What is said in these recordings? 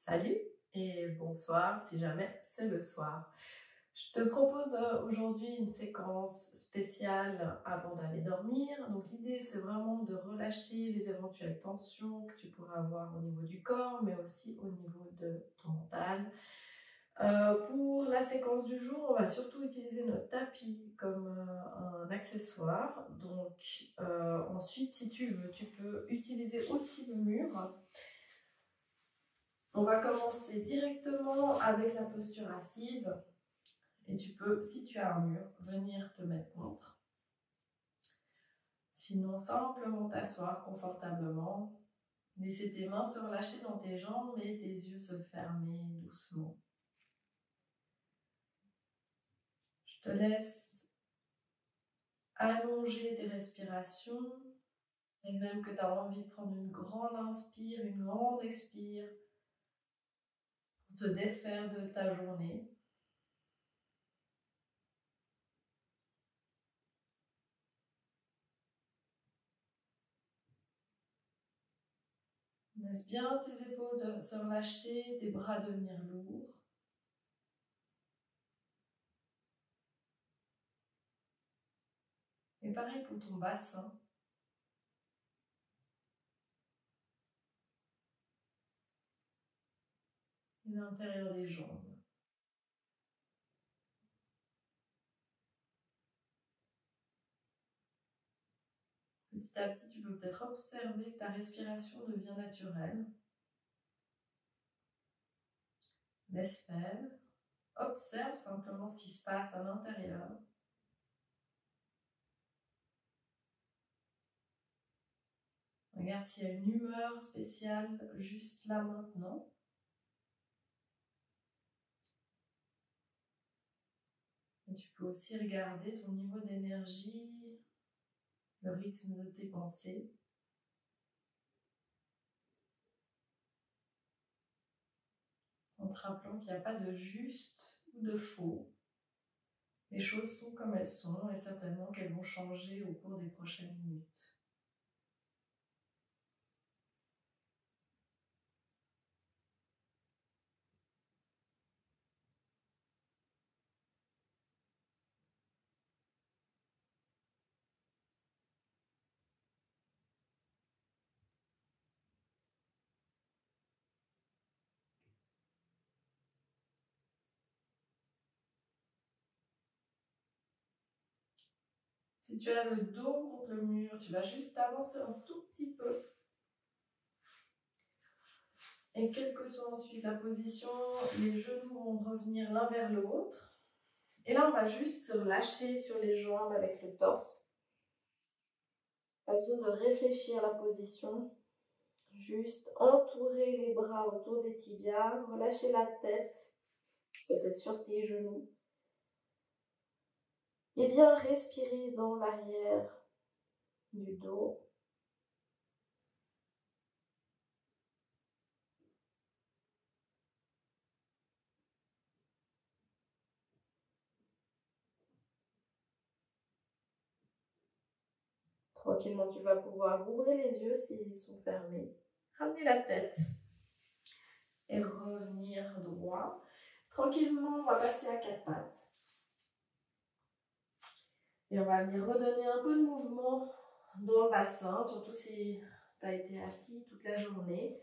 Salut et bonsoir si jamais c'est le soir. Je te propose aujourd'hui une séquence spéciale avant d'aller dormir. Donc l'idée c'est vraiment de relâcher les éventuelles tensions que tu pourras avoir au niveau du corps mais aussi au niveau de ton mental. Pour la séquence du jour, on va surtout utiliser notre tapis comme un accessoire. Donc ensuite si tu veux, tu peux utiliser aussi le mur. On va commencer directement avec la posture assise et tu peux, si tu as un mur, venir te mettre contre. Sinon, simplement t'asseoir confortablement. Laisser tes mains se relâcher dans tes jambes et tes yeux se fermer doucement. Je te laisse allonger tes respirations et même que tu as envie de prendre une grande inspire, une grande expire pour te défaire de ta journée. Laisse bien tes épaules se relâcher, tes bras devenir lourds. Et pareil pour ton bassin. Et l'intérieur des jambes. Petit à petit, tu peux peut-être observer que ta respiration devient naturelle. Laisse faire. Observe simplement ce qui se passe à l'intérieur. Regarde s'il y a une humeur spéciale juste là maintenant. Et tu peux aussi regarder ton niveau d'énergie, le rythme de tes pensées. En te rappelant qu'il n'y a pas de juste ou de faux. Les choses sont comme elles sont et certainement qu'elles vont changer au cours des prochaines minutes. Si tu as le dos contre le mur, tu vas juste avancer un tout petit peu. Et quelle que soit ensuite la position, les genoux vont revenir l'un vers l'autre. Et là, on va juste se relâcher sur les jambes avec le torse. Pas besoin de réfléchir la position. Juste entourer les bras autour des tibias, relâcher la tête, peut-être sur tes genoux. Et bien respirer dans l'arrière du dos. Tranquillement, tu vas pouvoir ouvrir les yeux s'ils sont fermés. Ramener la tête et revenir droit. Tranquillement, on va passer à quatre pattes. Et on va venir redonner un peu de mouvement dans le bassin, surtout si tu as été assis toute la journée.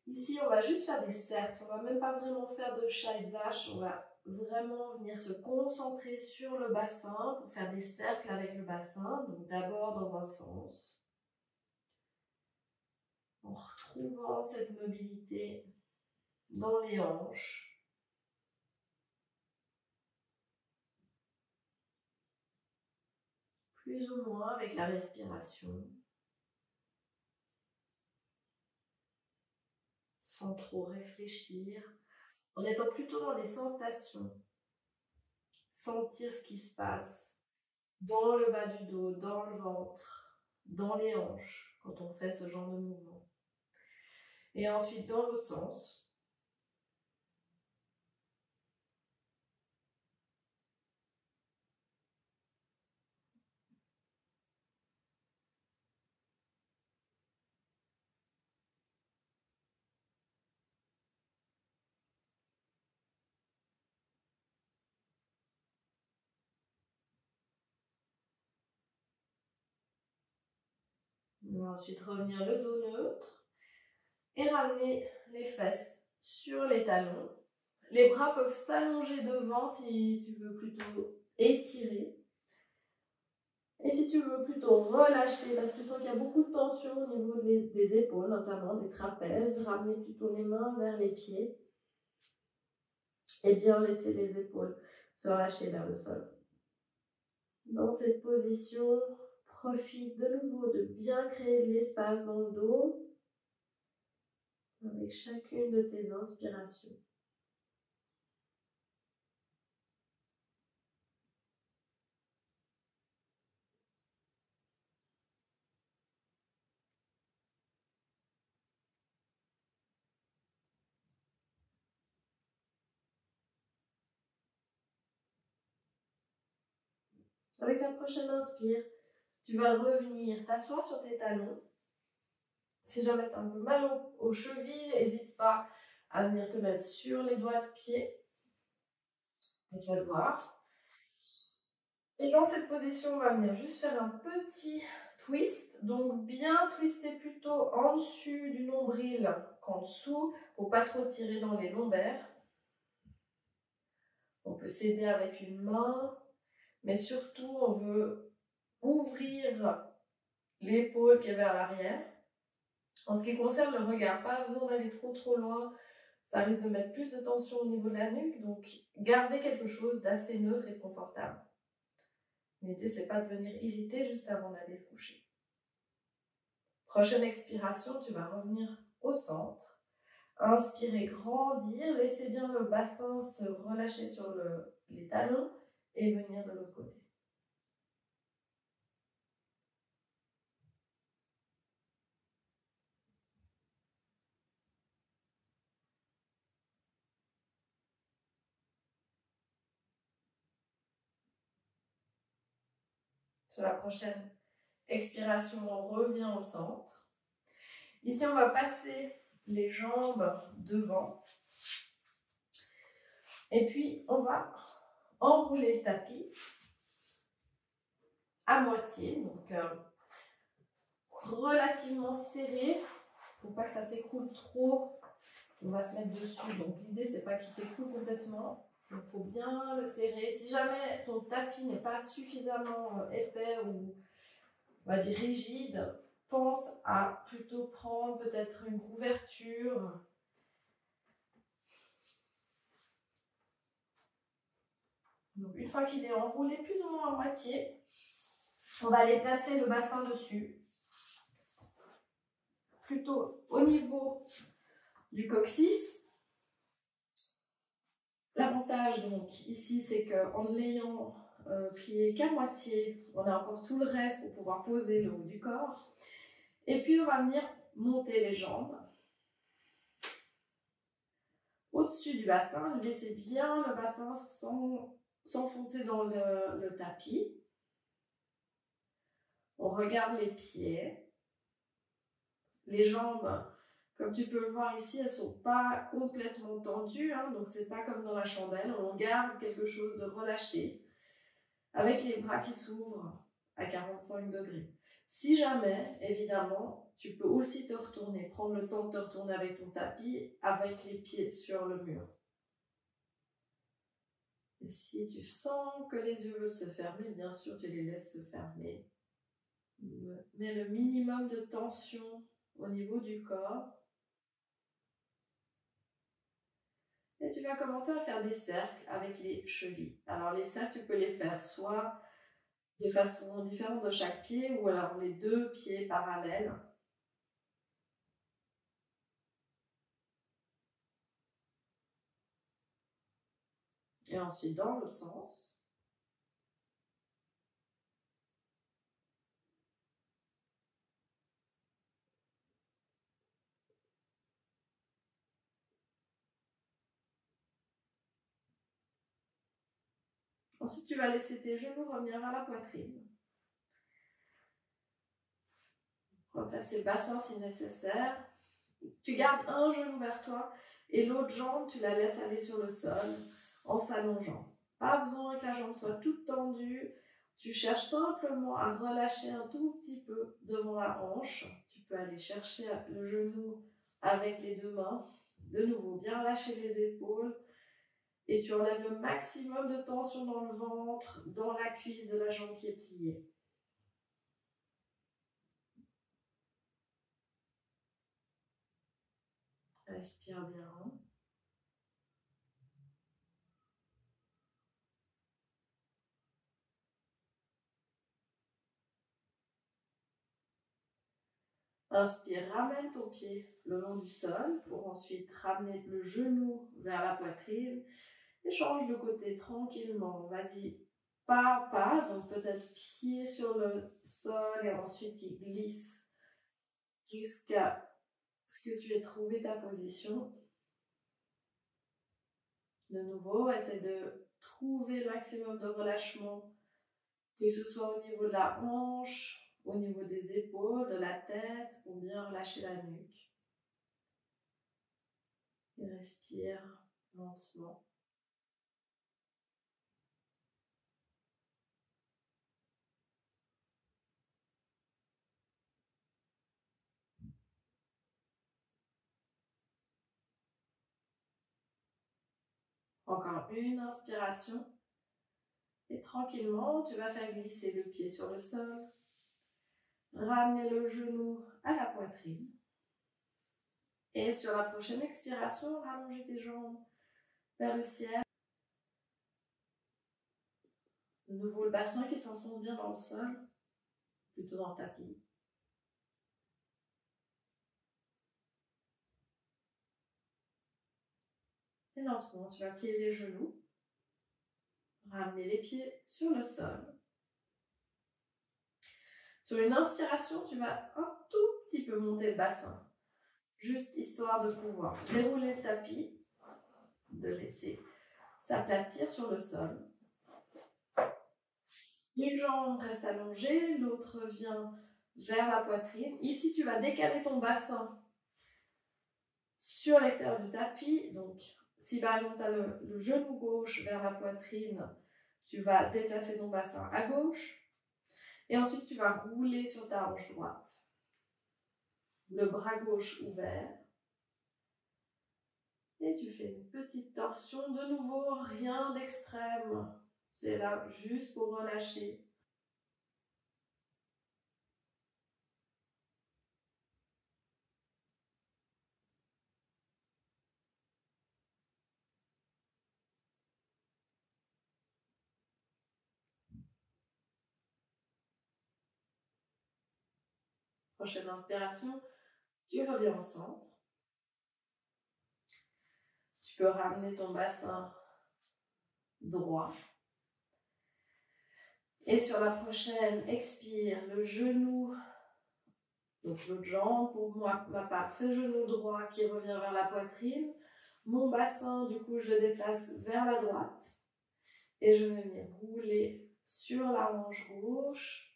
Ici, on va juste faire des cercles. On ne va même pas vraiment faire de chat et de vache. On va vraiment venir se concentrer sur le bassin pour faire des cercles avec le bassin. Donc d'abord dans un sens. En retrouvant cette mobilité dans les hanches. Plus ou moins avec la respiration. Sans trop réfléchir. En étant plutôt dans les sensations. Sentir ce qui se passe dans le bas du dos, dans le ventre, dans les hanches, quand on fait ce genre de mouvement. Et ensuite, dans l'autre sens. On va ensuite revenir le dos neutre et ramener les fesses sur les talons. Les bras peuvent s'allonger devant si tu veux plutôt étirer. Et si tu veux plutôt relâcher, parce que tu sens qu'il y a beaucoup de tension au niveau des épaules, notamment des trapèzes, ramener plutôt les mains vers les pieds et bien laisser les épaules se relâcher vers le sol. Dans cette position, profite de nouveau de bien créer de l'espace dans le dos avec chacune de tes inspirations. Avec la prochaine inspire, tu vas revenir t'asseoir sur tes talons. Si jamais tu as un peu mal aux chevilles, n'hésite pas à venir te mettre sur les doigts de pied. Et tu vas le voir. Et dans cette position, on va venir juste faire un petit twist. Donc bien twister plutôt en dessus du nombril qu'en dessous, pour pas trop tirer dans les lombaires. On peut s'aider avec une main, mais surtout on veut ouvrir l'épaule qui est vers l'arrière. En ce qui concerne le regard, pas besoin d'aller trop loin, ça risque de mettre plus de tension au niveau de la nuque, donc gardez quelque chose d'assez neutre et confortable. L'idée, c'est pas de venir irriter juste avant d'aller se coucher. Prochaine expiration, tu vas revenir au centre. Inspirez, grandir, laissez bien le bassin se relâcher sur les talons et venir de l'autre côté. Sur la prochaine expiration, on revient au centre. Ici, on va passer les jambes devant. Et puis, on va enrouler le tapis à moitié, donc relativement serré, pour pas que ça s'écroule trop. On va se mettre dessus, donc l'idée, c'est pas qu'il s'écroule complètement. Donc, il faut bien le serrer. Si jamais ton tapis n'est pas suffisamment épais ou, on va dire, rigide, pense à plutôt prendre peut-être une couverture. Donc, une fois qu'il est enroulé plus ou moins à moitié, on va aller placer le bassin dessus, plutôt au niveau du coccyx. L'avantage donc ici, c'est qu'en ne l'ayant plié qu'à moitié, on a encore tout le reste pour pouvoir poser le haut du corps. Et puis on va venir monter les jambes au-dessus du bassin. Laissez bien le bassin s'enfoncer dans le tapis. On regarde les pieds. Les jambes, comme tu peux le voir ici, elles ne sont pas complètement tendues, hein, donc c'est pas comme dans la chandelle. On garde quelque chose de relâché avec les bras qui s'ouvrent à 45 degrés. Si jamais, évidemment, tu peux aussi te retourner, prendre le temps de te retourner avec ton tapis, avec les pieds sur le mur. Et si tu sens que les yeux veulent se fermer, bien sûr, tu les laisses se fermer. Mets le minimum de tension au niveau du corps. Et tu vas commencer à faire des cercles avec les chevilles. Alors les cercles, tu peux les faire soit de façon différente de chaque pied ou alors les deux pieds parallèles. Et ensuite dans l'autre sens. Ensuite, tu vas laisser tes genoux revenir vers la poitrine. Replacer le bassin si nécessaire. Tu gardes un genou vers toi et l'autre jambe, tu la laisses aller sur le sol en s'allongeant. Pas besoin que la jambe soit toute tendue. Tu cherches simplement à relâcher un tout petit peu devant la hanche. Tu peux aller chercher le genou avec les deux mains. De nouveau, bien lâcher les épaules. Et tu enlèves le maximum de tension dans le ventre, dans la cuisse de la jambe qui est pliée. Respire bien. Inspire, ramène ton pied le long du sol pour ensuite ramener le genou vers la poitrine et change de côté tranquillement. Vas-y, pas à pas, donc peut-être pied sur le sol et ensuite qui glisse jusqu'à ce que tu aies trouvé ta position. De nouveau, essaie de trouver le maximum de relâchement, que ce soit au niveau de la hanche, au niveau des épaules, de la tête, pour bien relâcher la nuque. Et respire lentement. Encore une inspiration. Et tranquillement, tu vas faire glisser le pied sur le sol. Ramener le genou à la poitrine. Et sur la prochaine expiration, rallonger tes jambes vers le ciel. De nouveau, le bassin qui s'enfonce bien dans le sol, plutôt dans le tapis. Et lentement, tu vas plier les genoux. Ramener les pieds sur le sol. Sur une inspiration, tu vas un tout petit peu monter le bassin. Juste histoire de pouvoir dérouler le tapis, de laisser s'aplatir sur le sol. Une jambe reste allongée, l'autre vient vers la poitrine. Ici, tu vas décaler ton bassin sur l'extérieur du tapis. Donc, si par exemple tu as le genou gauche vers la poitrine, tu vas déplacer ton bassin à gauche. Et ensuite, tu vas rouler sur ta hanche droite. Le bras gauche ouvert. Et tu fais une petite torsion. De nouveau, rien d'extrême. C'est là juste pour relâcher. Prochaine inspiration, tu reviens au centre. Tu peux ramener ton bassin droit. Et sur la prochaine, expire, le genou, donc l'autre jambe, pour moi, ma part, c'est le genou droit qui revient vers la poitrine. Mon bassin, du coup, je le déplace vers la droite. Et je vais venir rouler sur la hanche gauche.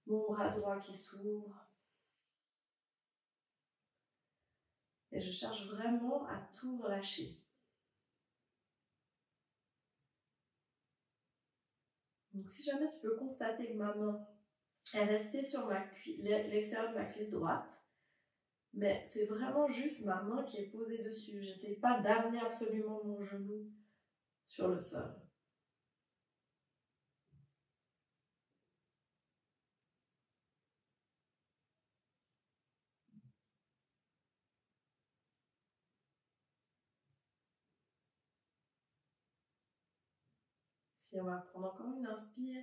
Mon bras droit qui s'ouvre. Et je cherche vraiment à tout relâcher. Donc si jamais tu peux constater que ma main est restée sur l'extérieur de ma cuisse droite, mais c'est vraiment juste ma main qui est posée dessus. Je n'essaie pas d'amener absolument mon genou sur le sol. Si on va prendre encore une inspire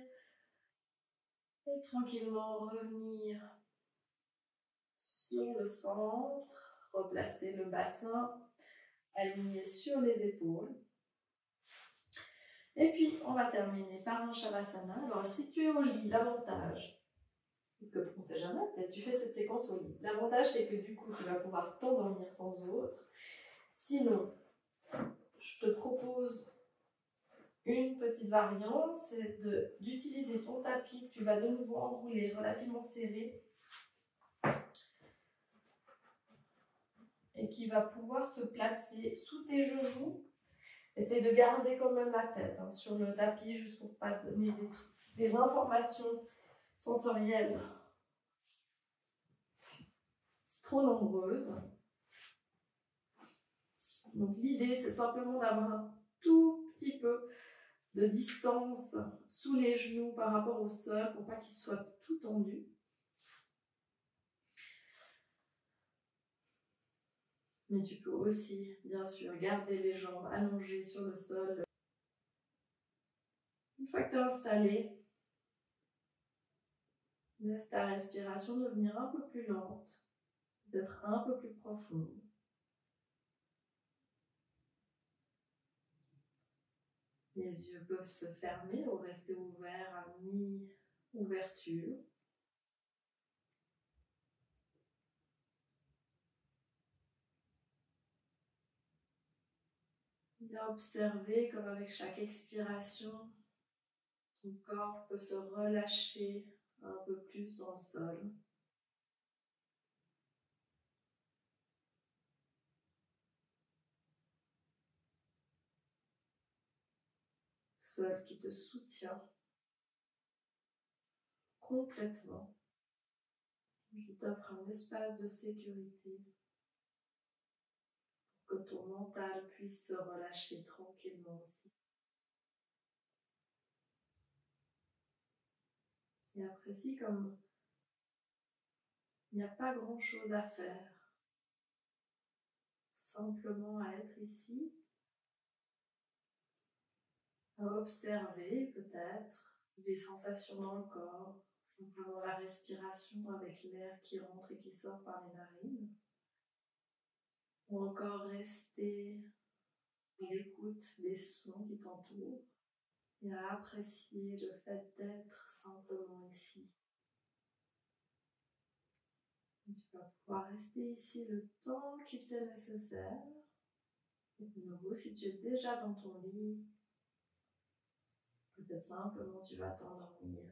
et tranquillement revenir sur le centre, replacer le bassin aligné sur les épaules. Et puis, on va terminer par un Shavasana. Alors, si tu es au lit, l'avantage, parce que on ne sait jamais, peut-être tu fais cette séquence au lit. L'avantage, c'est que du coup, tu vas pouvoir t'endormir sans autre. Sinon, je te propose une petite variante, c'est d'utiliser ton tapis que tu vas de nouveau enrouler relativement serré et qui va pouvoir se placer sous tes genoux. Essaye de garder quand même la tête sur le tapis juste pour ne pas donner des informations sensorielles trop nombreuses. Donc l'idée, c'est simplement d'avoir un tout petit peu de distance sous les genoux par rapport au sol pour pas qu'ils soient tout tendus. Mais tu peux aussi, bien sûr, garder les jambes allongées sur le sol. Une fois que tu es installé, laisse ta respiration devenir un peu plus lente, peut-être un peu plus profonde. Les yeux peuvent se fermer ou rester ouverts à mi-ouverture. Bien observer comme avec chaque expiration, ton corps peut se relâcher un peu plus dans le sol. Sol qui te soutient complètement, qui t'offre un espace de sécurité pour que ton mental puisse se relâcher tranquillement aussi. Et apprécie comme il n'y a pas grand-chose à faire, simplement à être ici, à observer peut-être des sensations dans le corps, simplement la respiration avec l'air qui rentre et qui sort par les narines, ou encore rester à l'écoute des sons qui t'entourent et à apprécier le fait d'être simplement ici. Et tu vas pouvoir rester ici le temps qu'il t'est nécessaire. Et de nouveau, si tu es déjà dans ton lit, peut-être simplement tu vas t'endormir.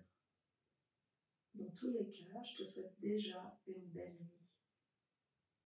Dans tous les cas, je te souhaite déjà une belle nuit.